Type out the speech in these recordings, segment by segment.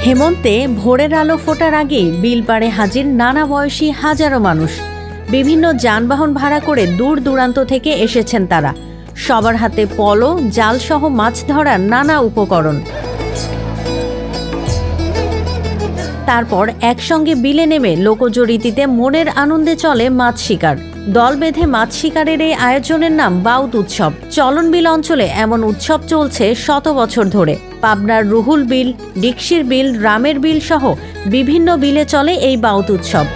হেমন্তে ভোরের আলো ফোটার আগেই বিল পাড়ে হাজির নানা বয়সী হাজারো মানুষ। বিভিন্ন যানবাহন ভাড়া করে দূর দূরান্ত থেকে এসেছেন তারা। সবার হাতে পলো, জালসহ মাছ ধরার নানা উপকরণ। তারপর একসঙ্গে বিলে নেমে লোকজরীতিতে মনের আনন্দে চলে মাছ শিকার। দল বেঁধে মাছ শিকারের এই আয়োজনের নাম বাউত উৎসব। চলনবিল অঞ্চলে এমন উৎসব চলছে শত বছর ধরে। পাবনার রুহুল বিল, ডিকশির বিল, রামের বিল সহ বিভিন্ন বিলে চলে এই বাউত উৎসব।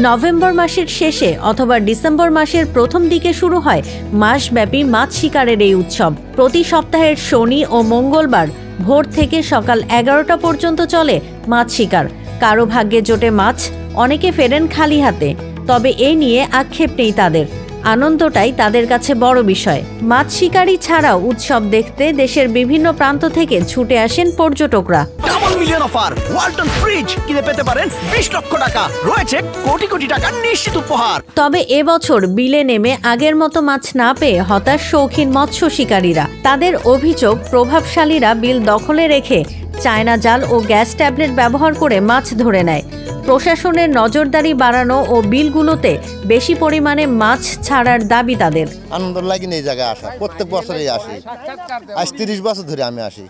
নভেম্বর মাসের শেষে অথবা ডিসেম্বর মাসের প্রথম দিকে শুরু হয় মাসব্যাপী মাছ শিকারের এই উৎসব। প্রতি সপ্তাহের শনি ও মঙ্গলবার ভোর থেকে সকাল 11টা পর্যন্ত চলে মাছ শিকার। কারো ভাগ্যে জোটে মাছ, অনেকে ফেরেন খালি হাতে। তবে এ নিয়ে আক্ষেপ নেই তাদের। আনন্দটাই তাদের কাছে বড় বিষয়। মাছ শিকারি ছাড়াও উৎসব দেখতে দেশের বিভিন্ন প্রান্ত থেকে ছুটে আসেন পর্যটকরা। Double million offer, Walton fridge কিনে পেতে পারেন 20 লক্ষ টাকা, রয়েছে কোটি কোটি টাকার নিশ্চিত উপহার। তবে এবছর বিলে নেমে আগের মতো মাছ না পেয়ে হতাশ শৌখিন মৎস্য শিকারীরা। তাদের অভিযোগ, প্রভাবশালীরা বিল দখলে রেখে চায়না জাল ও গ্যাস ট্যাবলেট ব্যবহার করে মাছ ধরে নেয়। প্রশাসনের নজরদারি বাড়ানো ও বিলগুলোতে বেশি পরিমাণে মাছ ছাড়ার দাবি তাদের। আনন্দ লাগে এই জায়গায় আসা, প্রত্যেক বছরই আসি। আজ 30 বছর ধরে আমি আসি।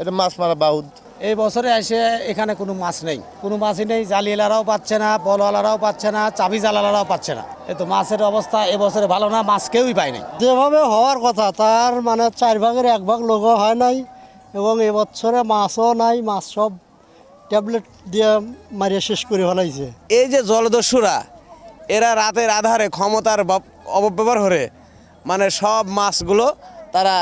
এটা মাছ মারা বাউদ। এই বছরে এসে এখানে কোনো মাছ নেই, কোনো মাছই নেই। জালিয়ালারাও পাচ্ছে না, বলওয়ালারাও পাচ্ছে না, চাবি জালালারাও পাচ্ছে না। তো মাছের অবস্থা এবছরে ভালো না, মাছ কেউই পায় নাই। যেভাবে হওয়ার কথা তার মানে 4 ভাগের 1 ভাগ লোকও হয় নাই, এবং এবছরে মাছও নাই। মাছ সব ট্যাবলেট দিয়ে মারিয়ে শেষ করে ফেলাইছে। এই যে জলদস্যুরা, এরা রাতের আধারে ক্ষমতার অপব্যবহার করে মানে সব মাছগুলো তারা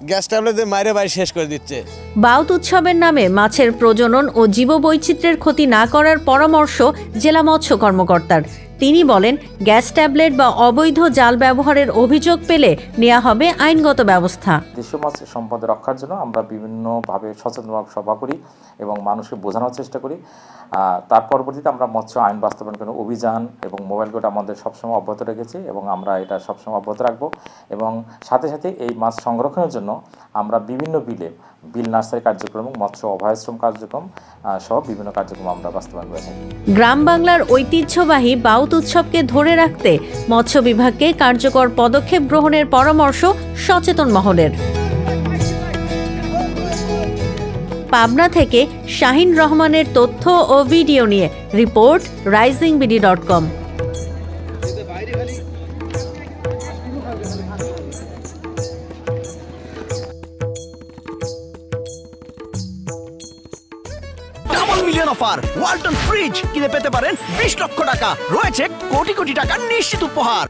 গ্যাস ট্যাবলেট দিয়ে মাইরে বাড়ি শেষ করে দিচ্ছে। বাউত উৎসবের নামে মাছের প্রজনন ও জীববৈচিত্র্যের ক্ষতি না করার পরামর্শ জেলা মৎস্য কর্মকর্তার। তিনি বলেন, গ্যাস ট্যাবলেট বা অবৈধ জাল ব্যবহারের অভিযোগ পেলে নেওয়া হবে আইনগত ব্যবস্থা। দেশীয় মাছ সম্পদ রক্ষার জন্য আমরা বিভিন্নভাবে সচেতনমূলক সভা করি এবং মানুষকে বোঝানোর চেষ্টা করি। তার পরবর্তীতে আমরা মৎস্য আইন বাস্তবায়ন করার অভিযান এবং মোবাইল কোড আমাদের সবসময় অব্যাহত রেখেছি এবং আমরা এটা সবসময় অব্যাহত রাখবো। এবং সাথে সাথে এই মাছ সংরক্ষণের জন্য আমরা বিভিন্ন বিল নার্সারি কার্যক্রম এবং মৎস্য অভয়াশ্রম কার্যক্রম সহ বিভিন্ন কার্যক্রম আমরা বাস্তবায়ন করে থাকি। গ্রাম বাংলার ঐতিহ্যবাহী বাউত উৎসবকে ধরে রাখতে মৎস্য বিভাগকে কার্যকর পদক্ষেপ গ্রহণের পরামর্শ সচেতন মহলের। পাবনা থেকে শাহিন রহমানের তথ্য ও ভিডিও নিয়ে report risingBD.com। Double million offer, Walton fridge কিনে পেতে পারেন 20 লক্ষ টাকা, রয়েছে কোটি কোটি টাকার নিশ্চিত উপহার।